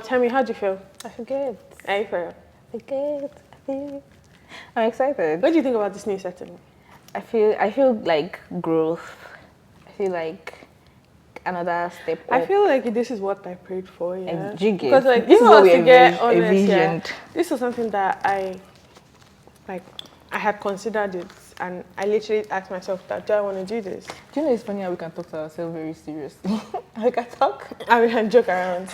Tell me, how do you feel? I feel good. Are you for real? I feel good. I'm excited. What do you think about this new setting? I feel like growth. I feel like another step up. I feel like this is what I prayed for, yeah. And jig it. Because like This if is I what was we to get honest, envisioned. yeah, this was something that I had considered it, and I literally asked myself that, do I want to do this? Do you know it's funny how we can talk to ourselves very seriously? We can talk. I mean, and joke around.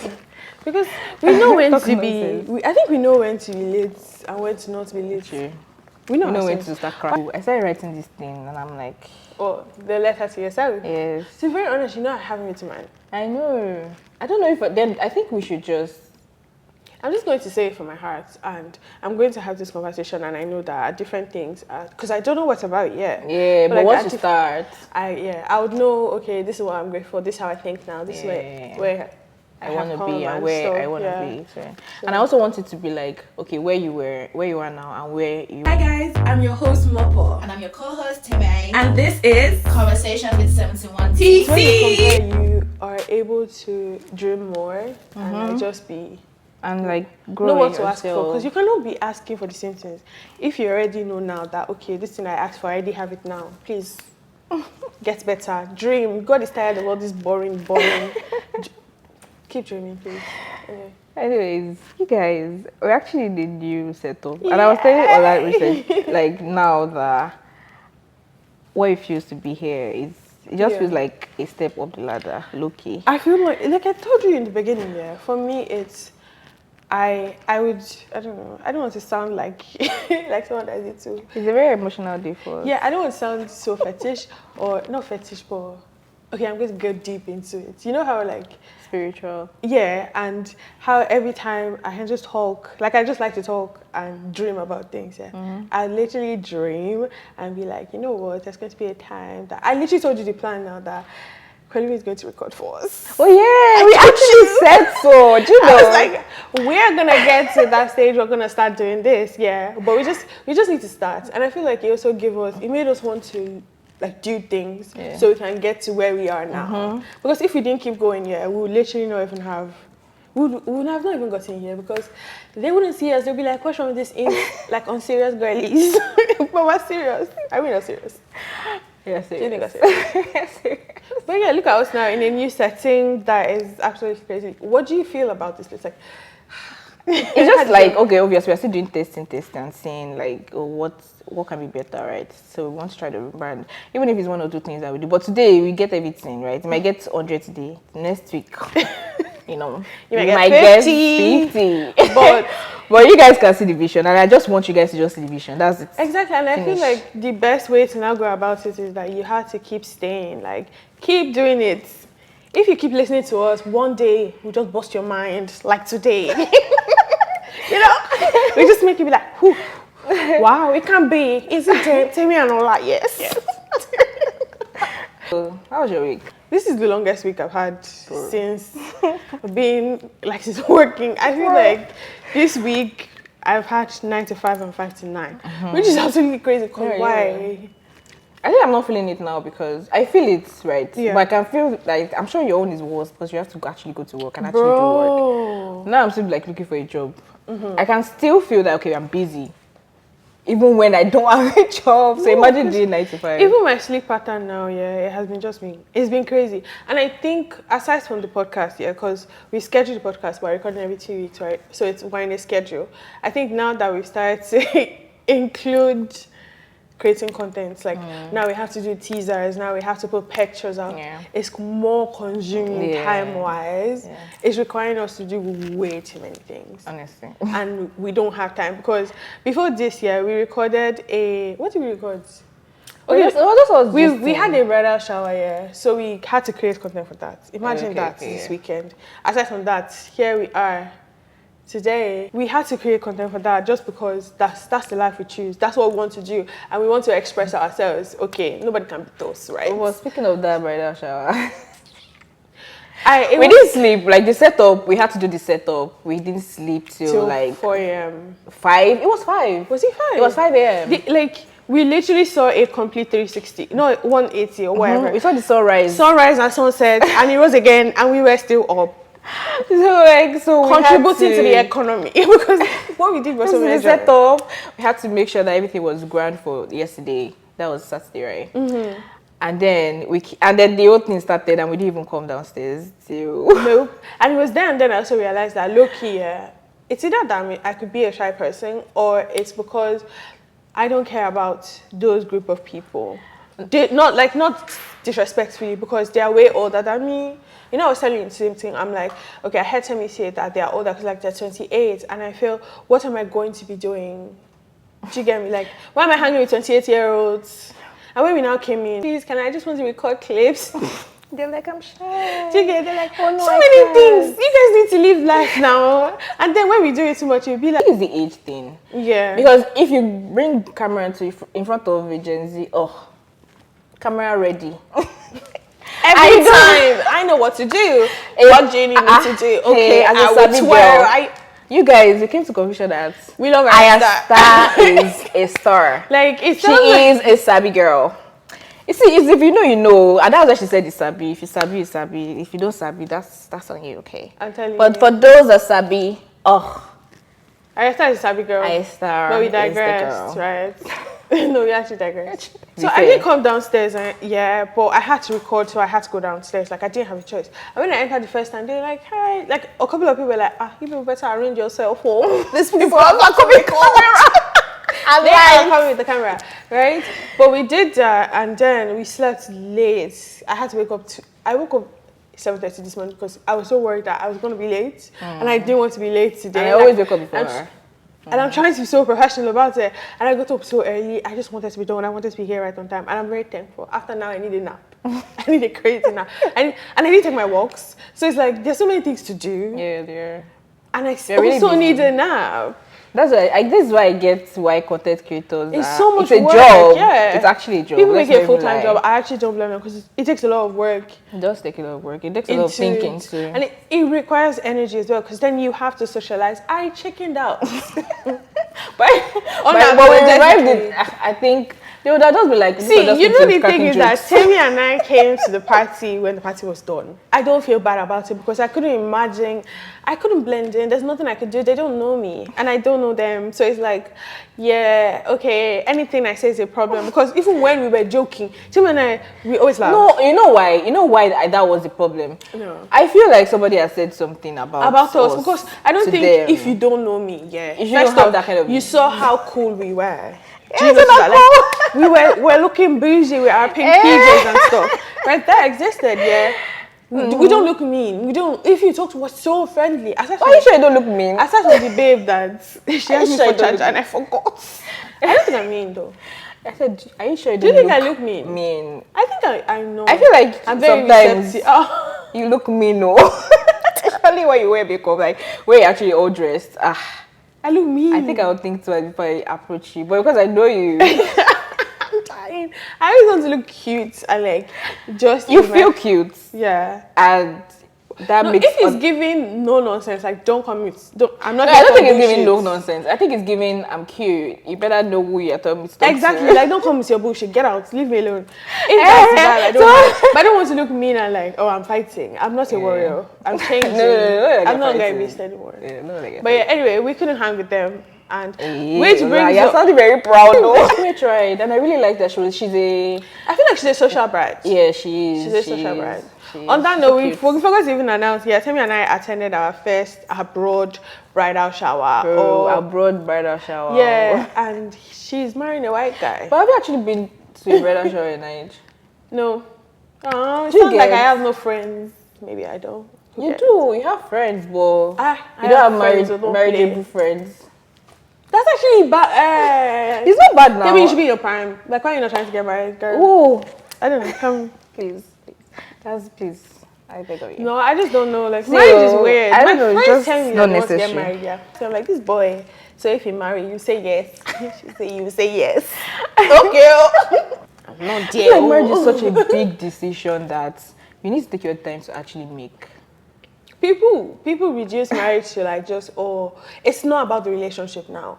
Because we know when Talk to be, nonsense. I think we know when to be late and when to not be late. True. We know You know when ourselves. to start crying. I started writing this thing and I'm like, Oh, the letter to yourself. yes. To be very honest, you know I haven't it to mind. I know. I don't know if then I think we should just. I'm just going to say it from my heart, and I'm going to have this conversation, and I know that different things, because I don't know what's about yet. Yeah, but like, once you start, I would know. Okay, this is what I'm grateful for. This is how I think now. This is where I want to have be come and where stuff, I want to yeah. be. So. And I also want it to be like, okay, where you are now and where you. Hi guys, I'm your host Mopo. And I'm your co-host, Temi. And this is Conversation with 71 When you TC. compare, you are able to dream more and like, just be And like grow know what in to ask for, yourself. because you cannot be asking for the same things. If you already know now that okay, this thing I asked for, I already have it now. Please get better. Dream. God is tired of all this boring. Keep dreaming, please. Okay. Anyways, you guys, we're actually in the new setup. And I was telling Ola recently, like now that what it feels to be here is, it just feels like a step up the ladder, low key. I feel like I told you in the beginning, yeah. For me, it's I don't know. I don't want to sound like like someone that is it too. It's a very emotional day for us. Yeah, I don't want to sound so fetish or not fetish, but okay, I'm going to go deep into it. You know how like Spiritual. yeah, and how every time I can just talk, like I just like to talk and dream about things. Yeah, I literally dream and be like, you know what? There's going to be a time that I literally told you the plan now that Kwelibi is going to record for us. Oh yeah, we actually said so. Do you know? I was like, we're gonna get to that stage. We're gonna start doing this, yeah. But we just need to start, and I feel like it also made us want to like do things so we can get to where we are now. Because if we didn't keep going, yeah, we would literally not even have. We would have not even gotten here because they wouldn't see us. They'll be like, "What's wrong with this? Like on serious girlies." But we're serious. I mean, not serious. Yeah, Do you think I'm serious? But yeah, look at us now in a new setting that is absolutely crazy. What do you feel about this place? Like, It's just like, okay, obviously we're still doing testing and seeing like what can be better, right? So we want to try the rebrand, even if it's one or two things that we do. But today we get everything, right? You might get 100 today. Next week, you know, you might get 50. But you guys can see the vision, and I just want you guys to just see the vision. That's it. Exactly, and I feel like the best way to now go about it is that you have to keep staying, like keep doing it. If you keep listening to us, one day we'll just bust your mind, like today. You know, we just make you be like, whew, wow, it can be. Is it Temi and Ola? Yes. So, how was your week? This is the longest week I've had since since working. I feel like this week I've had 9 to 5 and 5 to 9, which is absolutely crazy. Why? I think I'm not feeling it now because I feel it, right? Yeah. But I can feel like, I'm sure your own is worse because you have to actually go to work and actually do work. Now I'm still like looking for a job. I can still feel that, okay, I'm busy. Even when I don't have a job. So imagine doing 9 to 5. Even my sleep pattern now, yeah, it has been it's been crazy. And I think, aside from the podcast, yeah, because we schedule the podcast by recording every 2 weeks, right? So we're in a schedule. I think now that we've started to include creating content, like now we have to do teasers, now we have to put pictures out. Yeah. It's more consuming time-wise. Yeah. It's requiring us to do way too many things. Honestly. And we don't have time because before this year, we recorded what did we record? We had a bridal shower, yeah, so we had to create content for that. Imagine this weekend. Aside from that, here we are. Today, we had to create content for that just because that's the life we choose. That's what we want to do. And we want to express ourselves. Okay, nobody can beat us, right? Well, speaking of that bridal shower, we didn't sleep. Like the setup, we had to do the setup. We didn't sleep till like 4 a.m. 5. It was 5. Was it 5? It was 5 a.m. We literally saw a complete 360. No, 180 or whatever. We saw the sunrise. Sunrise and sunset. And it was again. And we were still up. So we contributing had to the economy because what we did was so the major. setup. We had to make sure that everything was grand for yesterday. That was Saturday, right? Mm-hmm. And then the whole thing started, and we didn't even come downstairs till. Nope. And it was then and then I also realized that low key, it's either that I could be a shy person, or it's because I don't care about those group of people. Not disrespectfully, because they are way older than me. You know, I was telling you the same thing. I'm like, okay, I heard Temi say that they are older because like they're 28, and I feel, what am I going to be doing? Do you get me? Like, why am I hanging with 28-year-olds? And when we now came in, please, I just want to record clips. They're like, I'm shy. Do you get? They're like, oh, no, so many things. You guys need to live life now. And then when we do it too much, you'll be like, it's the age thing. Yeah. Because if you bring camera in front of a Gen Z, camera ready. Every time I know what to do. What do you need me to do? Okay, as a I savvy will swear. girl, you guys, we came to conclusion that We love Ayasta is a star. Like, she is a savvy girl. You see, if you know, you know, and that's why she said it's sabi. If you sabi, you sabi. If you don't sabi, that's on you, okay? I'm telling you. But for those that sabi, Ayasta is a savvy girl. Ayasta, but we digressed, right? No, we actually digressed. So I fair. didn't come downstairs, but I had to record, so I had to go downstairs. Like, I didn't have a choice. And when I entered the first time, they were like, hi. Like, a couple of people were like, you people better arrange yourself. These people are not coming camera. They are coming with the camera, right? But we did that, and then we slept late. I had to wake up. I woke up 7:30 this morning because I was so worried that I was going to be late, and I didn't want to be late today. And I always wake up before her. And I'm trying to be so professional about it. And I got up so early. I just wanted to be done. I wanted to be here right on time. And I'm very thankful. After now, I need a nap. I need a crazy nap. And I need to take my walks. So it's like, there's so many things to do. Yeah, there. And I really also busy. need a nap. That's why. This is why I get why content creators. It's so much It's a work, job. yeah. It's actually a job. People Let's make it a not even full-time lie. job. I actually don't blame them because it takes a lot of work. It does take a lot of work. It takes a lot of thinking too. And it requires energy as well, because then you have to socialize. I chickened out. But we revived it. I think they would have just be like, see, you know the thing is that Temi and I came to the party when the party was done. I don't feel bad about it because I couldn't imagine, I couldn't blend in. There's nothing I could do. They don't know me and I don't know them. So it's like, yeah, okay, anything I say is a problem. Because even when we were joking, Temi and I, we always laugh. No, you know why? You know why that was the problem? No. I feel like somebody has said something about us because I don't think them. if you don't know me, if you don't have that kind of, you saw how cool we were. Yeah, that like, we were looking bougie with our pink PJs and stuff. Right, that existed, yeah. We don't look mean. We don't. If you talk to us so friendly, are you sure you don't look mean? I started with the babe that she asked me sure for charge and I forgot. I don't think I'm mean though. I said, are you sure you Do you don't think I look look mean? mean? I think I know. I feel like I'm very sometimes receptive. you look mean, no. Especially when you wear makeup, like when you're actually all dressed. I look mean. I think I would think twice before I approach you, but because I know you. I'm dying. I always want to look cute and like just. You feel cute. Yeah. And that makes. If it's giving no nonsense, like don't come with. I'm not. No, I don't think it's giving no nonsense. I think it's giving I'm cute. You better know who you're talking to. Exactly. Like don't come with your bullshit. Get out. Leave me alone. If that's bad, I don't. But I don't want to look mean and like, oh, I'm fighting. I'm not a warrior. I'm changing. No, I'm not gonna beast anymore. Yeah, but yeah, anyway, we couldn't hang with them. And which brings you're sounding very proud though. We tried, and I really like that she's a. I feel like she's a social bride. Yeah, she is. She's a social bride. On that note, we forgot to even announce. Yeah, Temi and I attended our first abroad bridal shower. Abroad bridal shower. Yeah, and she's marrying a white guy. But have you actually been to a bridal shower in Nigeria? No. It sounds like I have no friends. Maybe I don't. You do. You have friends, but you don't have marriageable friends. That's actually bad. It's not bad now. Maybe you should be in your prime. Like, why are you not trying to get married, girl? Oh, I don't know. Come, please. Please. I beg of you. No, I just don't know. Like, marriage is weird. I don't know. My friends tell me that they want to get necessary. married. Yeah. So I'm like, this boy. So if you marry, you say yes. She say you say yes. Okay. I'm not dear. Like marriage is such a big decision that you need to take your time to actually make. People reduce marriage to like just it's not about the relationship now.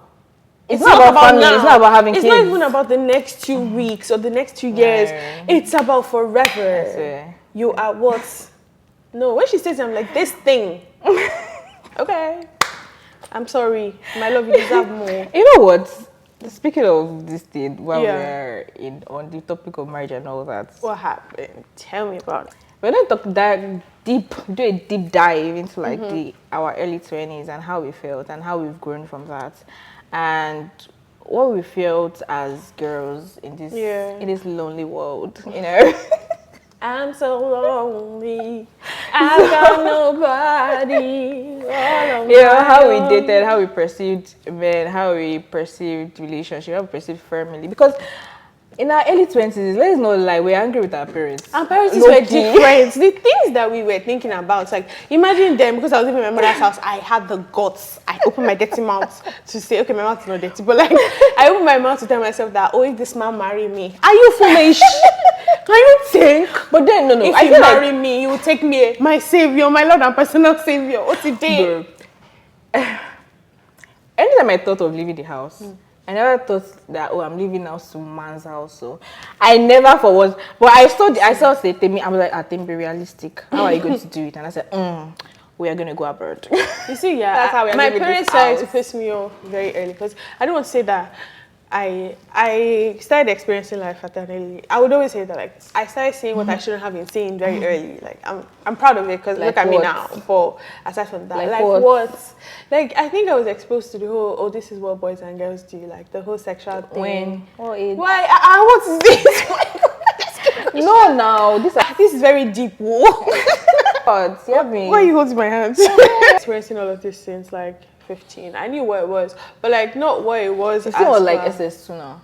It's not about family. Now. It's not about having kids. It's not even about the next 2 weeks or the next 2 years. It's about forever. You are what? No, when she says I'm like, this thing. Okay. I'm sorry. My love, you deserve more. You know what? Speaking of this thing, while we're on the topic of marriage and all that. What happened? Tell me about it. We're going to talk that deep, do a deep dive into like our early 20s and how we felt and how we've grown from that. And what we felt as girls in this lonely world, you know. I'm so lonely. I've got nobody. How we dated, how we perceived men, how we perceived relationship, how we perceived family. Because in our early 20s, let's not lie, we're angry with our parents. Our parents were different. The things that we were thinking about, like, imagine them, because I was living in my mother's house, I had the guts. I opened my dirty mouth to say, okay, my mouth is not dirty, but like, I opened my mouth to tell myself that, oh, if this man marry me, are you foolish? Can you think? But then, no. If you marry me, you will take me, my savior, my Lord and personal savior. What's it day? Anytime I thought of leaving the house, I never thought that, oh, I'm leaving now to man's house. So I never forward. But I saw say Temi, I'm like, Temi, be realistic. How are you going to do it? And I said, we are going to go abroad. You see, that's how my parents started to piss me off very early, because I don't want to say that I started experiencing life at an early. I would always say that, like, I started seeing what I shouldn't have been seeing very early. Like, I'm proud of it, because like look at me what? now. But aside from that, like what? Like, I think I was exposed to the whole, oh, this is what boys and girls do, like the whole sexual thing. When? What age? Why? What is this? No, now this is very deep. Whoa. But Why are you holding my hands? Experiencing all of this since like 15. I knew what it was, but like not what it was. It's not like SS2 now.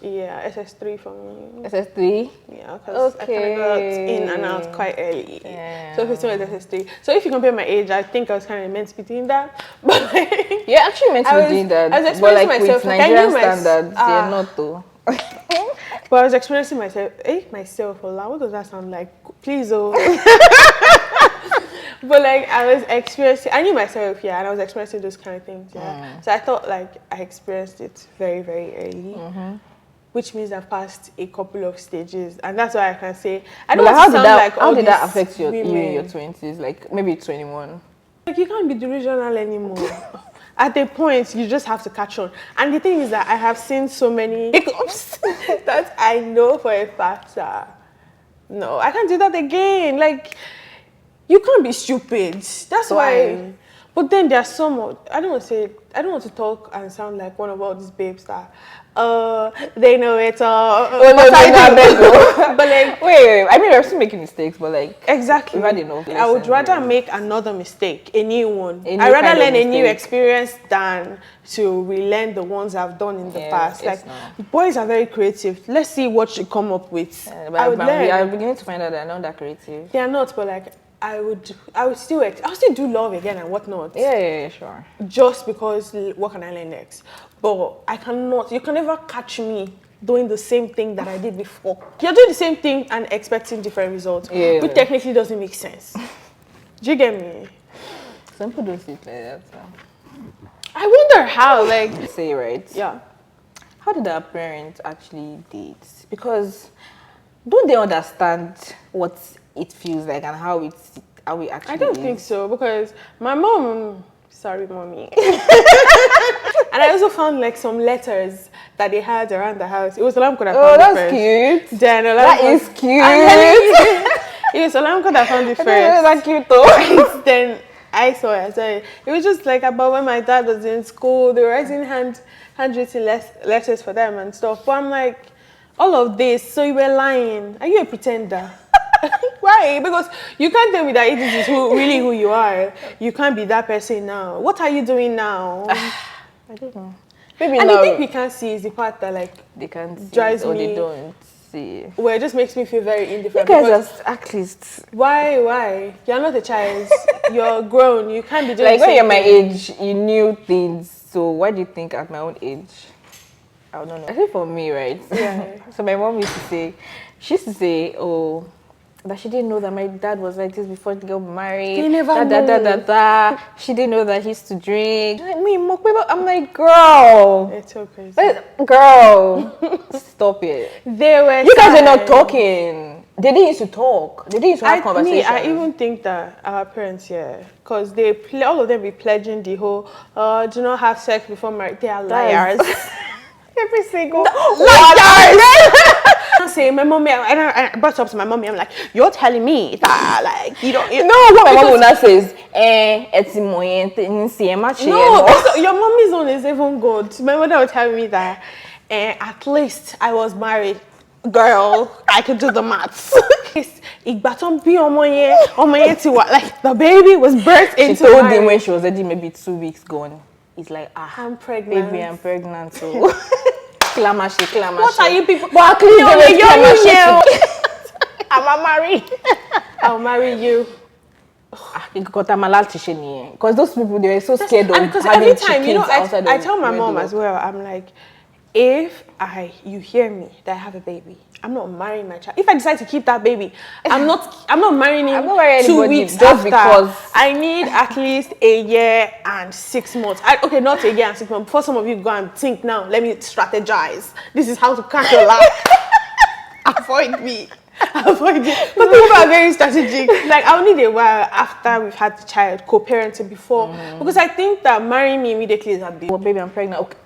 Yeah, SS3 for me. SS3? Yeah, because I kind of got in and out quite early. Yeah. So 15 was SS3. So if you compare my age, I think I was kind of meant to be doing that. But like, you're actually meant to be doing that. I was but like myself, with Nigerian standards, you're not though. But I was experiencing myself. Myself, Allah, what does that sound like? Please, oh. But like I was experiencing, I knew myself, and I was experiencing those kind of things, So I thought like I experienced it very, very early, which means I've passed a couple of stages, and that's why I can say I don't want to sound like all how did that these affect you women. in your 20s, like maybe 21? Like you can't be delusional anymore. At a point, you just have to catch on. And the thing is that I have seen so many hiccups that I know for a fact that no, I can't do that again. Like. You can't be stupid. That's why. But then there's some. I don't want to talk and sound like one of all these babes that they know it all. But like, wait. I mean, we're still making mistakes, but like exactly. We've had enough. I would rather make another mistake, a new one. I'd rather learn a new experience than to relearn the ones I've done in the past. Like boys are very creative. Let's see what you come up with. I'm beginning to find out they're not that creative. They are not, but like. I would still do love again and whatnot. Yeah, sure. Just because what can I learn next? But I cannot. You can never catch me doing the same thing that I did before. You're doing the same thing and expecting different results, which technically doesn't make sense. Do you get me? Some people don't see it like that. So. I wonder how. Like say right. Yeah. How did our parents actually date? Because don't they understand what it feels like and how it actually I don't think so, because my mom, sorry mommy, and I also found like some letters that they had around the house. It was Olamko that found it first. Cute. Then that is cute. It was Olamko that found it first. That's cute though. Then I saw it. It was just like about when my dad was in school, they were writing handwritten letters for them and stuff. But I'm like, all of this, so you were lying. Are you a pretender? Why? Because you can't tell me that this is who you are. You can't be that person now. What are you doing now? I don't know. Maybe and the thing we can't see is the part that like they can't see drives or me. They don't see. Well, it just makes me feel very indifferent. You guys are athletes. Why? You're not a child. You're grown. You can't be doing like when you're my age, you knew things. So why do you think at my own age? I don't know. I think for me, right? Yeah. So my mom she used to say, oh, that she didn't know that my dad was like this before they got married. They never know. She didn't know that he used to drink. I'm like, girl. It's so crazy. Girl, stop it. You guys are not talking. They didn't used to talk. They didn't used to have conversations. I even think that our parents, because all of them be pledging the whole, do not have sex before marriage. They are liars. Every single liars. I say my mommy, and I brought up to my mommy. I'm like, you're telling me that like you don't. What my mom now says, no, your mommy's one is even good. My mother would tell me that at least I was married. Girl, I could do the maths. Like the baby was birthed into. She told him when she was already maybe 2 weeks gone. He's like, I'm pregnant. Baby, I'm pregnant. So, clamashi. What are you people? But at least I'm married. I'll marry you. Because those people, they were so scared of because having every time, chickens I tell my mom as well, I'm like, if you hear me that I have a baby, I'm not marrying my child. If I decide to keep that baby, I'm not marrying him 2 weeks just after. Because I need at least a year and 6 months. Okay, not a year and 6 months. Before some of you go and think now, let me strategize. This is how to catch your life. Avoid me. But people are very strategic. Like, I'll need a while after we've had the child, co-parenting before. Because I think that marrying me immediately is abuse. well, baby, I'm pregnant. Okay,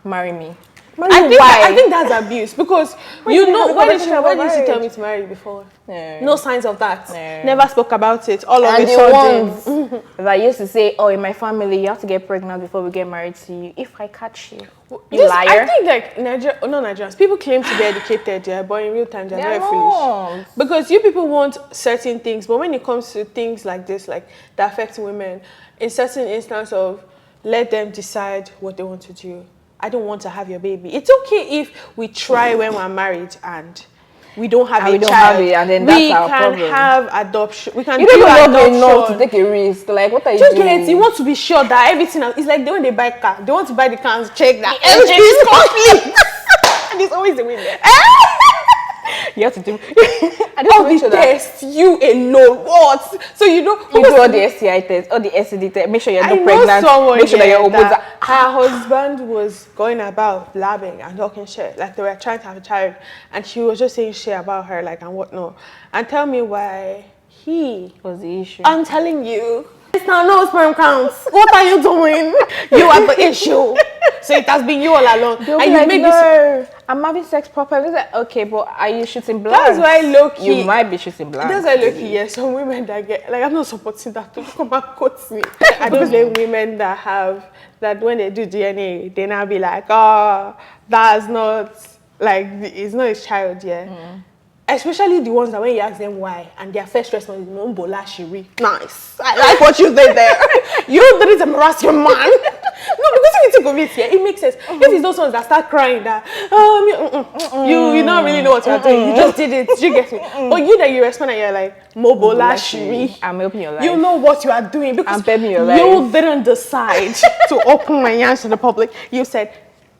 marry me. I think that's abuse because when did you tell me to marry you before? No signs of that. Never spoke about it. All of a sudden, that used to say, "Oh, in my family, you have to get pregnant before we get married to you. If I catch you, liar." I think like Nigerians, people claim to be educated, but in real time they're very foolish. Because you people want certain things, but when it comes to things like this, like that affect women, in certain instance of let them decide what they want to do. I don't want to have your baby. It's okay if we try when we're married and we don't have a child. And then that's our problem. We can have adoption. We can you do don't adoption. enough to take a risk. Like, what are you doing? You want to be sure that everything it's like when they buy car. They want to buy the car and check that everything is complete. And it's always the winner. You have to do all the tests, you alone. What? So you do all the STI tests, all the STD tests. Make sure you're not pregnant. Make sure that your hormones are. Her husband was going about blabbing and talking shit. Like they were trying to have a child, and she was just saying shit about her, like and whatnot. And tell me why he was the issue. I'm telling you. It's now no sperm counts. What are you doing? You are the issue. So it has been you all along. And you like, no, I'm having sex properly. Like, okay, but are you shooting blanks? That's why low-key. You might be shooting blanks. That's why low-key, yeah. Some women that get, like, I'm not supporting that to come and quote me. I don't blame women that have, that when they do DNA, they now be like, oh, that's not, like, it's not his child, yeah. Especially the ones that when you ask them why, and their first response is, Mombola Shiri. Nice. I like what you did there. You didn't embarrass your man. No, because if you think of it here, it makes sense. If it's those ones that start crying that, you don't really know what you're doing. You just did it. You get me? But you that you respond and you're like, Mombola Shiri. I'm helping your life. You know what you are doing because I'm helping your life. You didn't decide to open my hands to the public. You said,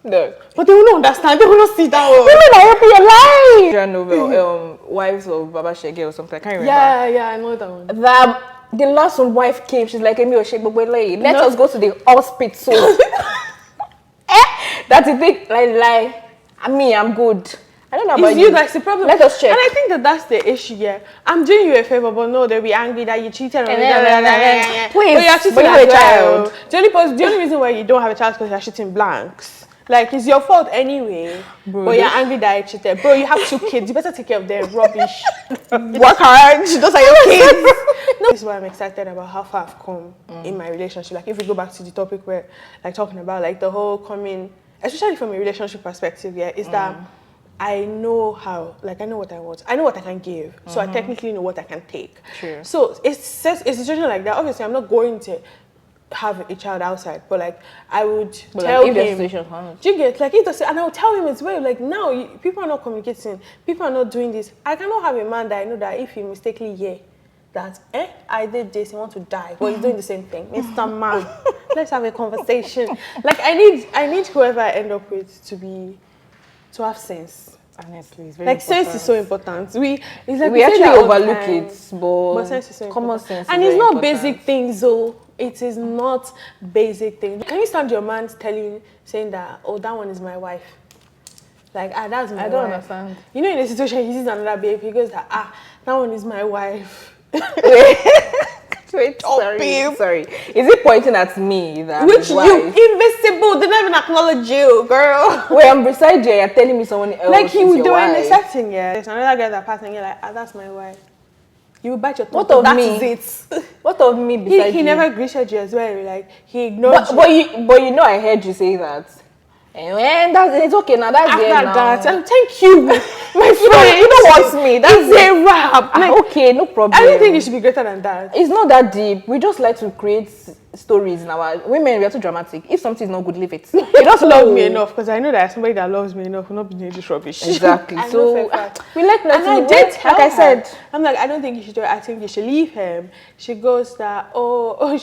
no. But they will not understand. They will not see that one. Women are helping your life. Your novel, Wives of Baba Shege or something. I can't remember. Yeah, I know that one. The last one wife came. She's like, Emi Oshegbogbele. Let us go to the hospital. That's the thing. Like, I mean, I'm good. I don't know about you. That's the problem. Let us check. And I think that's the issue. Yeah, I'm doing you a favor, but no, they'll be angry that you cheated on me. Please, but you're cheating on a child. The only reason why you don't have a child is because you're shooting blanks. Like, it's your fault anyway. Bro, but you're angry that I cheated. Bro, you have 2 kids. You better take care of them. Rubbish. Work hard. Those are your kids. No, this is why I'm excited about how far I've come in my relationship. Like, if we go back to the topic where, like, talking about, like, the whole coming, especially from a relationship perspective, yeah, is that I know how, like, I know what I want. I know what I can give. So I technically know what I can take. True. So it's a situation like that. Obviously, I'm not going to have a child outside, but like I would tell him. Do you get like it? And I would tell him as well. Like now, people are not communicating. People are not doing this. I cannot have a man that I know that if he mistakenly that I did this, he wants to die, but he's doing the same thing. Mr. Man, let's have a conversation. Like I need whoever I end up with to have sense. Honestly, it's very like important. Sense is so important. We actually overlook it, but sense is so common important. sense. And it's not basic things, though. It is not basic things. Can you stand your man saying that, oh, that one is my wife? Like, that's my I don't wife. understand. You know, in a situation, he sees another babe, he goes, that one is my wife. Wait, Oh, sorry, babe. sorry. Is it pointing at me that Which his wife? you, invisible, they don't even acknowledge you, girl. Wait, I'm beside you, you're telling me someone else Like, he is would your do it in a wife. setting, yeah. There's another guy that passed and you're like, that's my wife. You will bite your tongue. What of that me? is it. What of me beside He you? never greeted you as well. Like, he ignored you. But you know I heard you say that. And it's okay now. That's After it now. that, thank you, my friend. You don't want me. That's It's a wrap. Like, okay, no problem. I don't think it should be greater than that. It's not that deep. We just like to create stories in our women. We are too dramatic. If something is not good, leave it. You Don't love me enough because I know that somebody that loves me enough will not be doing this rubbish. Exactly. I know So for a fact. we like And I nothing. did tell like I her. said. I'm like, I don't think you should do it. I think you should leave him. She goes that,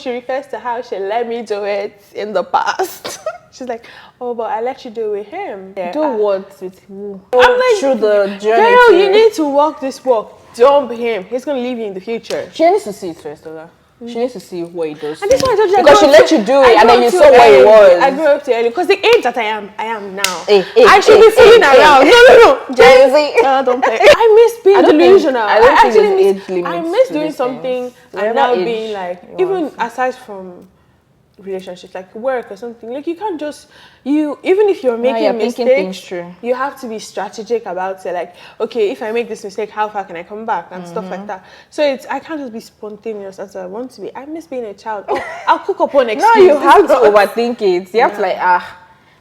she refers to how she let me do it in the past. She's like, but I let you do it with him. Yeah, Do what with who? I'm like, through the journey. girl, you need to walk this walk. Dump him. He's gonna leave you in the future. She needs to see it first, Ola. She needs to see what he does. And this one I told you, because she let you do it, and then you saw what it was. I grew up too early because the age that I am now. I should be fooling around. No. Gen Z. Don't play. I miss being delusional. I don't think actually there's miss. age limits I miss to doing these something things. and Whatever now age being like, you even want. aside from relationships, like work or something, like you can't just even if you're making you're thinking mistakes, things through. you have to be strategic about it. Like, okay, if I make this mistake, how far can I come back and stuff like that. So I can't just be spontaneous as I want to be. I miss being a child. I'll cook up one excuse. No, you have to overthink it. You have to like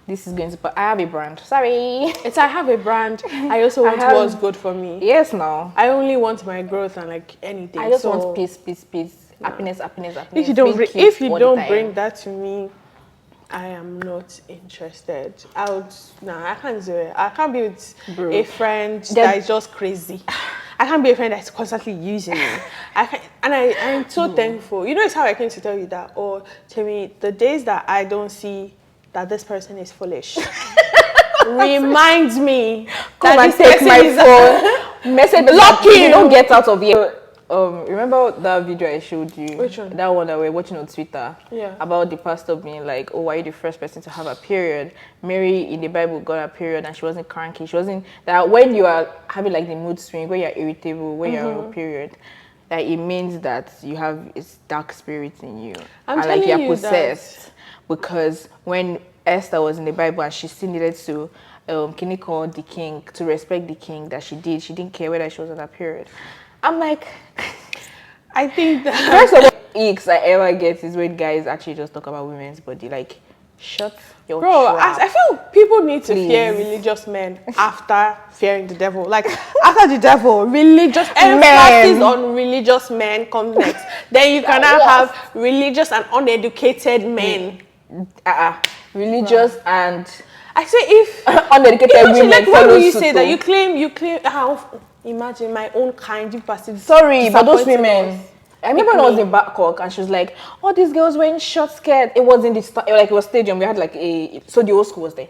this is going to. But I have a brand. Sorry. It's I have a brand. I also want what's good for me. Yes, no. I only want my growth and like anything. I just want peace. Happiness. If you don't bring that to me, I am not interested. I can't do it. I can't be with a friend that is just crazy. I can't be a friend that's constantly using me. I'm so thankful. You know, it's how I came to tell you that. Or tell me the days that I don't see that this person is foolish. Reminds me Come that and this take person my is phone. Message Block you. you. Don't get out of here. Remember that video I showed you? Which one? That one that we're watching on Twitter. Yeah. About the pastor being like, "Oh, why are you the first person to have a period?" Mary in the Bible got a period and she wasn't cranky. She wasn't that when you are having like the mood swing, when you're irritable, when you're on a period, that it means that you have this dark spirit in you. I'm and like telling you're you possessed. Because when Esther was in the Bible and she still needed to call the king to respect the king that she didn't care whether she was on that period. I'm like, I think that first of all, icks I ever get is when guys actually just talk about women's body. Like, shut your trap. I feel people need to Please. fear religious men after fearing the devil. Like, after the devil, religious emphasis on religious men comes next. Then you cannot have religious and uneducated men. Religious and I say if uneducated imagine, women. like, why follow do you suit say too. that you claim imagine my own kind, you passive. Sorry, but those disappointing women. us. I remember when I was in Bangkok and she was like, "Oh, these girls wearing short skirt." It was in it was stadium. We had like so the old school was there.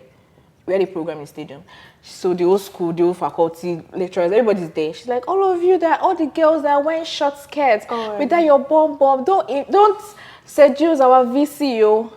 We had a program in stadium. So the old school, the old faculty, lecturers, everybody's there. She's like, all the girls that are wearing short skirts with that your bomb, don't seduce our VC, yo.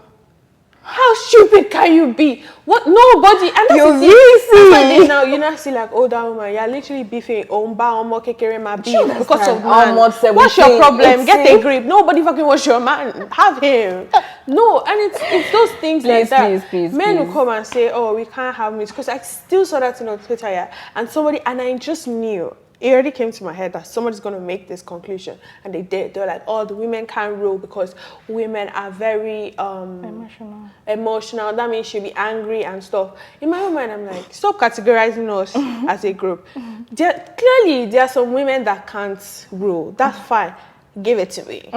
How stupid can you be? What nobody and You're VC. now you not see like older woman. You're literally beefing kekere ma beef understand? because of Almost man. What's your 17, problem? Get 18. a grip. Nobody fucking wants your man. Have him. No, and it's those things like that. Men will come and say, "Oh, we can't have meat," because I still saw that on Twitter, yeah. And I just knew. It already came to my head that somebody's going to make this conclusion, and they did. They were like, "Oh, the women can't rule because women are very emotional. That means she'll be angry and stuff." In my own mind, I'm like, stop categorizing us as a group. Clearly, there are some women that can't rule. That's fine. Give it to me.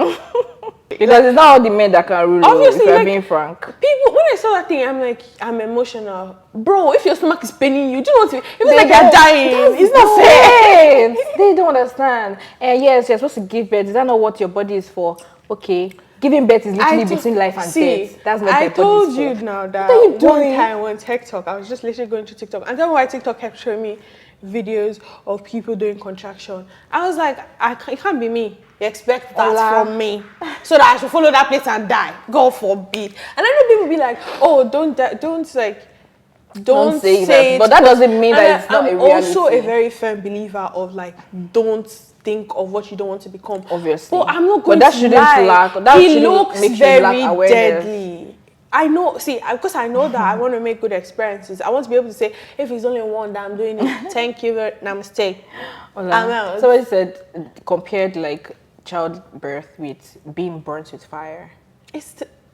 Because it's not all the men that can rule. Obviously, if you're like, being frank. People, when I saw that thing, I'm like, I'm emotional. Bro, if your stomach is paining you, do you know what it feels like you're dying? It's not fair. They don't understand. And yes, you're supposed to give birth. Is that not what your body is for? Okay. Giving birth is literally between life and death. That's what I their told body you is for. now that What are you one doing? time on TikTok, I was just literally going through TikTok. And then why TikTok kept showing me videos of people doing contraction. I was like, it can't be me. You expect that from me, so that I should follow that place and die. God forbid. And I know people be like, "Oh, don't like don't say that. it. But that doesn't mean that it's not a reality. I'm also a very firm believer of like, don't think of what you don't want to become. Obviously. But I'm not going that to shouldn't lie. He looks make very you lack deadly. I know, because I know that I want to make good experiences. I want to be able to say, if it's only one that I'm doing it, thank you, namaste. Somebody said, compared like childbirth with being burnt with fire.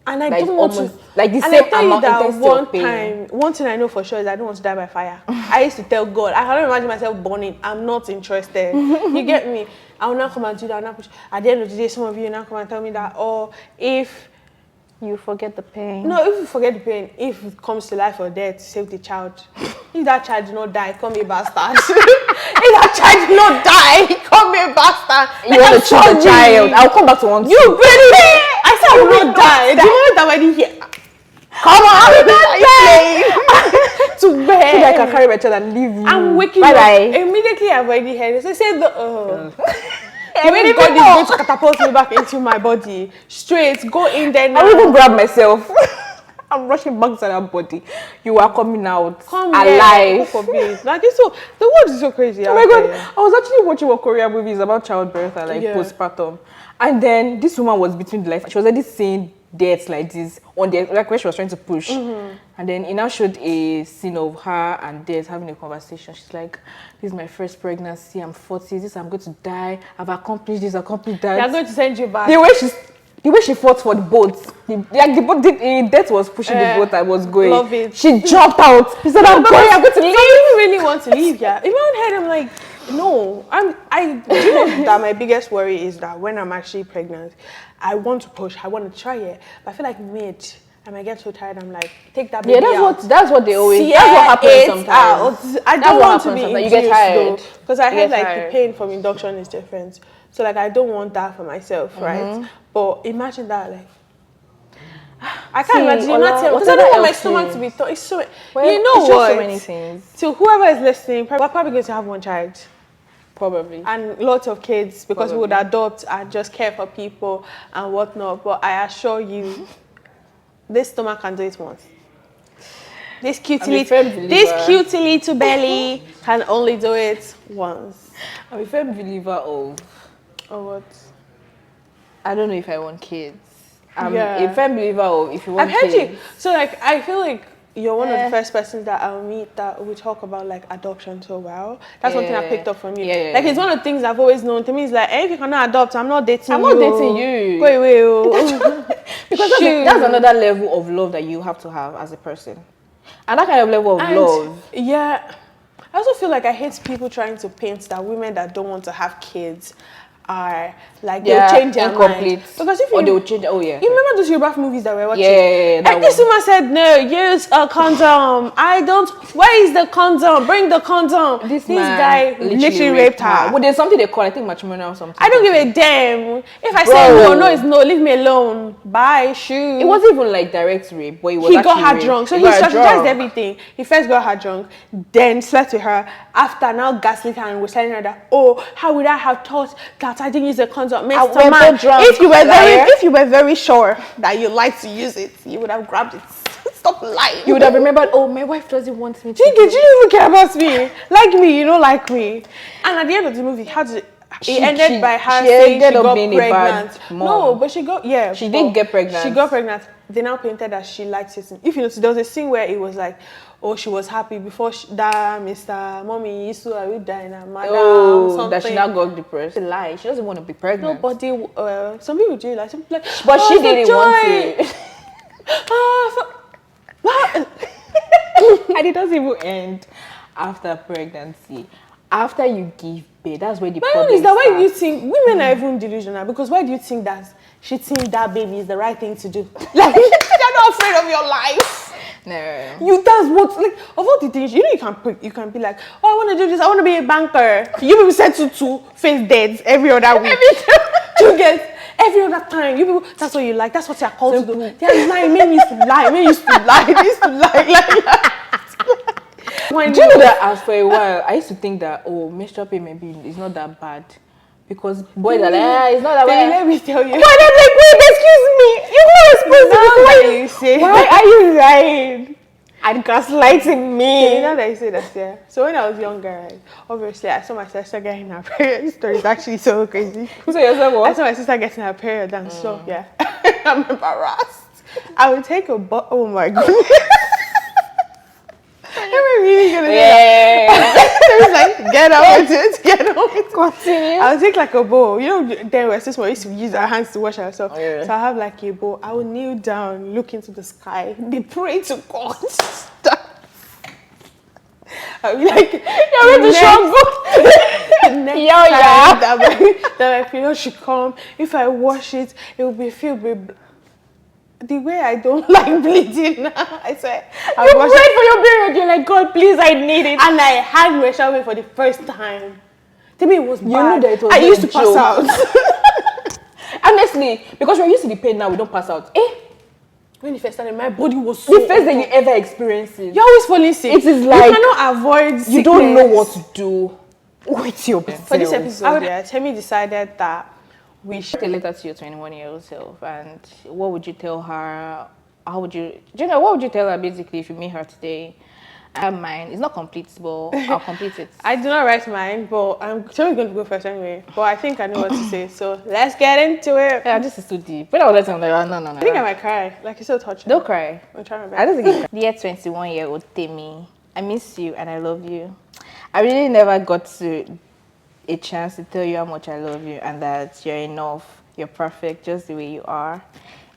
And I like don't want almost, to. like the and same I tell you amount that intensity one thing I know for sure is I don't want to die by fire. I used to tell God, I cannot imagine myself burning. I'm not interested. You get me? I will not come and do that. At the end of the day, some of you now come and tell me that, if you forget the pain. No, if you forget the pain, if it comes to life or death, save the child. If that child did not die, call me a bastard. If that child did not die, call me a bastard. You want to choose the child. I'll come back to one. You really? I said I will not die. Do you know that already here? Come on, I will not die. To bed. So that I can carry my child and leave you. I'm waking Bye up. Bye. Immediately I've already heard it. So say the the way God is going to catapult me back into my body. Straight, go in there now. I will even grab myself. I'm rushing back to that body. You are coming out alive. Like it's so, the world is so crazy. Oh my God. I was actually watching a Korean movies about childbirth and like postpartum. And then this woman was between the life. She was already seeing deaths like this on the, like where she was trying to push. And then it now showed a scene of her and death having a conversation. She's like, this is my first pregnancy. I'm 40. This I'm going to die. I've accomplished this, accomplished that. They're going to send you back. The way she fought for the boat, death was pushing the boat and was going. Love it. She jumped out. She said, I'm going to leave. I really want to leave, yeah. In my own head, I'm like, no. Do you know that my biggest worry is that when I'm actually pregnant, I want to push, I want to try it, but I feel like I might get so tired. I'm like, take that baby out. That's what they always. That's what happens sometimes. I don't want to be induced, you get tired because I heard like the pain from induction is different. So like I don't want that for myself, right? But imagine that, like I can't imagine. Because I don't want my stomach to be. It's so. You know it's what? Just so many things. So whoever is listening, we're probably going to have one child. Probably. And lots of kids because we would adopt and just care for people and whatnot. But I assure you, this stomach can do it once. This cutie little belly can only do it once. I'm a firm believer of. Or what? I don't know if I want kids. I'm a firm believer of if you want I've heard kids. you. So like I feel like you're one of the first persons that I'll meet that we talk about like adoption so well. That's one thing I picked up from you. Like it's one of the things I've always known. To me, it's like, if you cannot adopt, I'm not dating you. I'm not dating you. Go away. Because that's another level of love that you have to have as a person. And that kind of level of love. Yeah. I also feel like I hate people trying to paint that women that don't want to have kids are like they'll change their mind. Because if they'll change. Oh yeah. You remember those Yoruba movies that we were watching? Yeah. And this woman said, "No, use a condom. I don't. Where is the condom? Bring the condom." This guy literally raped her. Well, there's something they call, I think, matrimonial or something. I don't give a damn. If I say no is no. Leave me alone. Bye. Shoot. It wasn't even like direct rape, but he got her drunk. So he strategized everything. He first got her drunk, then slept with her. After now gaslit her and was telling her that, how would I have thought that I didn't use a condom? If you were very sure that you like to use it, you would have grabbed it. Stop lying. You would have remembered, my wife doesn't want me to. You don't even care about me. Like me, you don't like me. And at the end of the movie, it ended by her saying she got pregnant. No, but she did get pregnant. She got pregnant. They now painted that she liked it. If you notice, there was a scene where it was like, she was happy before that Mr. Mommy used to die now, madam, that she now got depressed. It's a lie. She doesn't want to be pregnant. No, but some people do like. Some people like, but she didn't want to. And it doesn't even end after pregnancy. After you give birth, that's where the problem is. Why do you think women are even delusional? Because why do you think that shitting that baby is the right thing to do? Like, you're not afraid of your life. No. That's what, like, of all the things, you can be like, I want to do this, I want to be a banker. You people settle to face dead every other week. You get every other time. You people, that's what you like, that's what you're called to do. They're lying, men used to lie, They used to lie. Do you know that as for a while, I used to think that, menstrual pain maybe is not that bad. Because boys are like, it's not that bad. Let me tell you. But I'm like, wait, excuse me. You're not supposed to. Why are you lying? And gaslighting me. You know that you say that, yeah. So when I was younger, right, obviously I saw my sister getting her period. This story is actually so crazy. So yourself I what? saw my sister getting her period and so yeah. I'm embarrassed. I would take a oh my goodness. Am I really gonna It's like get on with it, get on with it. Continue. I'll take like a bowl. You know, then we're still we used to use our hands to wash ourselves. Yeah. So I have like a bowl. I will kneel down, look into the sky, they pray to God. I'll be like, You're going to show next Yeah, time that my period should come, if I wash it, it will be filled with the way I don't like bleeding now. I swear. You prayed for your period. You're like, God, please, I need it. And I had my shower for the first time. To me, it was bad. knew that it was I a used to pass joke. out. Honestly, because we're used to the pain now, we don't pass out. When it first started, my body was so The first day you ever experience it, You're always falling sick. It is like you cannot avoid sickness. you don't know what to do with your self. For this episode, Temi decided that we should Write a letter to your 21-year-old self, and what would you tell her? How would you, what would you tell her basically if you meet her today? I have mine. It's not complete, but I'll complete it. I do not write mine, but I'm Temi's going to go first anyway. But I think I know what to say, so let's get into it. Yeah, this is too deep. When I was writing, I'm like, no. I think I might cry. Like, it's so touching. Don't cry. I'm trying my I best. don't think you cry. Dear 21-year-old Temi, I miss you and I love you. I really never got a chance to tell you how much I love you and that you're enough, you're perfect just the way you are.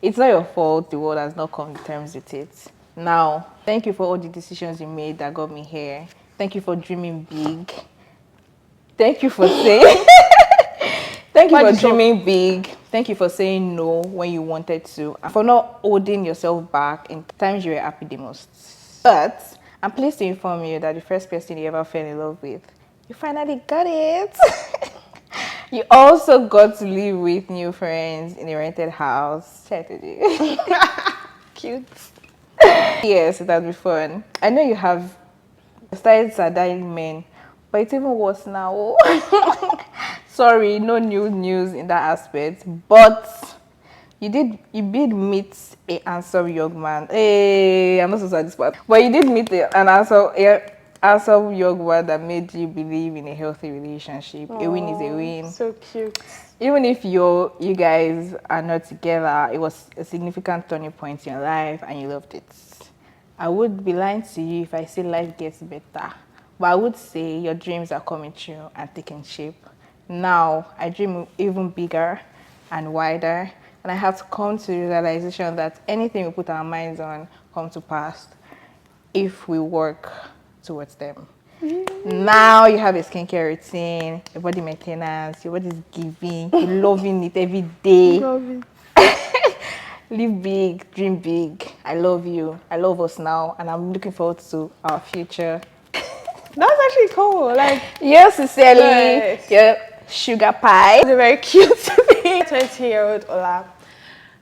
It's not your fault the world has not come to terms with it. Now, thank you for all the decisions you made that got me here. Thank you for dreaming big. Thank you for saying thank you for dreaming big. Thank you for saying no when you wanted to, and for not holding yourself back in times you were happy the most. But I'm pleased to inform you that the first person you ever fell in love with, you finally got it. You also got to live with new friends in a rented house. Cute. Yes, that'd be fun. I know you have started sadaing men, but it's even worse now. Sorry, no new news in that aspect. But you did meet a handsome young man. Hey, I'm not so sad this part. But you did meet an handsome young man that made you believe in a healthy relationship. A win is a win. So cute. Even if you guys are not together, it was a significant turning point in your life and you loved it. I would be lying to you if I say life gets better. But I would say your dreams are coming true and taking shape. Now, I dream even bigger and wider. And I have to come to the realization that anything we put our minds on comes to pass if we work towards them. Now you have a skincare routine, your body maintenance, your body is giving, you're loving it every day. Love it. Live big, dream big. I love you. I love us now, and I'm looking forward to our future. That's actually cool. Like, Yes, sincerely, Nice. your sugar pie. it's very cute to me. 20-year-old Ola.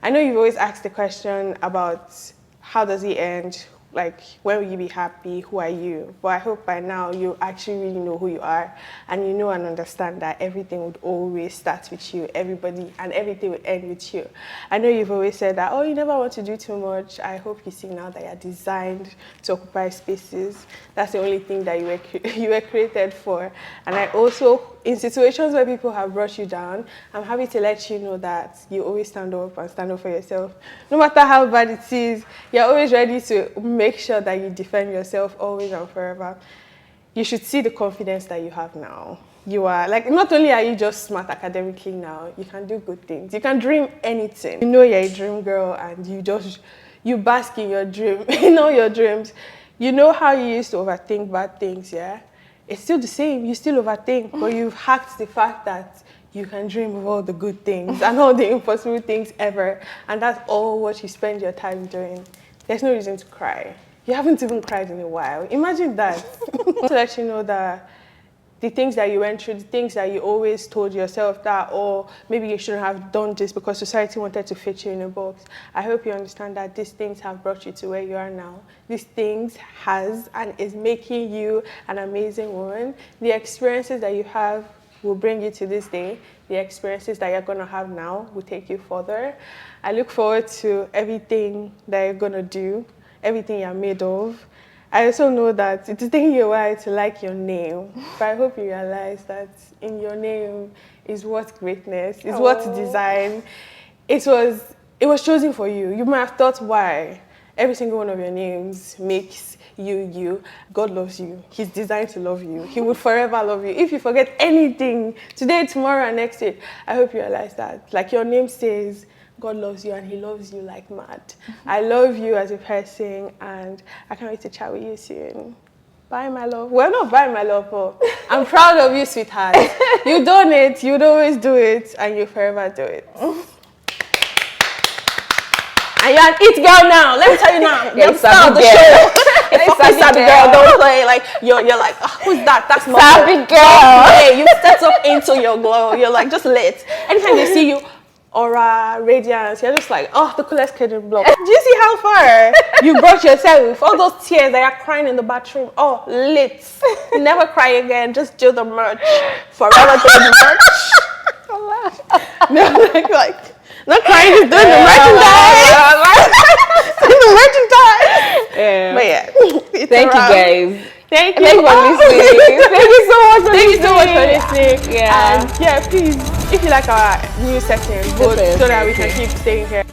I know you've always asked the question about how does it end? Like, when will you be happy? Who are you? But I hope by now you actually really know who you are, and you know and understand that everything would always start with you, everybody, and everything will end with you. I know you've always said that, oh, you never want to do too much. I hope you see now that you're designed to occupy spaces. That's the only thing that you were created for. And I also, in situations where people have brought you down, I'm happy to let you know that you always stand up and stand up for yourself. No matter how bad it is, you're always ready to make sure that you defend yourself always and forever. You should see the confidence that you have now. You are, like, not only are you just smart academically now, you can do good things. You can dream anything. You know you're a dream girl and you bask in your dream, in all your dreams. You know how you used to overthink bad things, yeah? It's still the same. You still overthink, but you've hacked the fact that you can dream of all the good things and all the impossible things ever. And that's all what you spend your time doing. There's no reason to cry. You haven't even cried in a while. Imagine that. To let you know that the things that you went through, the things that you always told yourself that, or maybe you shouldn't have done this because society wanted to fit you in a box. I hope you understand that these things have brought you to where you are now. These things has and is making you an amazing woman. The experiences that you have will bring you to this day. The experiences that you're going to have now will take you further. I look forward to everything that you're going to do. everything you're made of. I also know that it is taking you a while to like your name, but I hope you realize that in your name is what greatness, is what design. It was chosen for you. You might have thought why. Every single one of your names makes you you. God loves you. He's designed to love you. He would forever love you. If you forget anything today, tomorrow, and next week, I hope you realize that. Like your name says, God loves you and he loves you like mad. I love you as a person and I can't wait to chat with you soon. Bye, my love. Well, not bye, my love, but I'm proud of you, sweetheart. You done it. You'd always do it and you forever do it. And you're an it girl now. Let me tell you now. You're the star of the show. It's Sabi girl. Don't play like you're like, oh, who's that? That's not Sabi girl. Hey, you step up into your glow. You're like just lit. Anytime they see you, aura, radiance, you're just like, oh, the coolest kid in the block. Do you see how far you brought yourself? All those tears that you're crying in the bathroom. Oh, lit. Never cry again. Just do the merch. Forever do the merch. No, like. Not crying, just doing the merchandise. Doing the merchandise. Yeah. But yeah. Thank you guys. Thank you. Thank you for listening. Thank you so much for Thank you listening. so much for listening. Yeah. And yeah, please, if you like our new setting, vote so that we can keep staying here.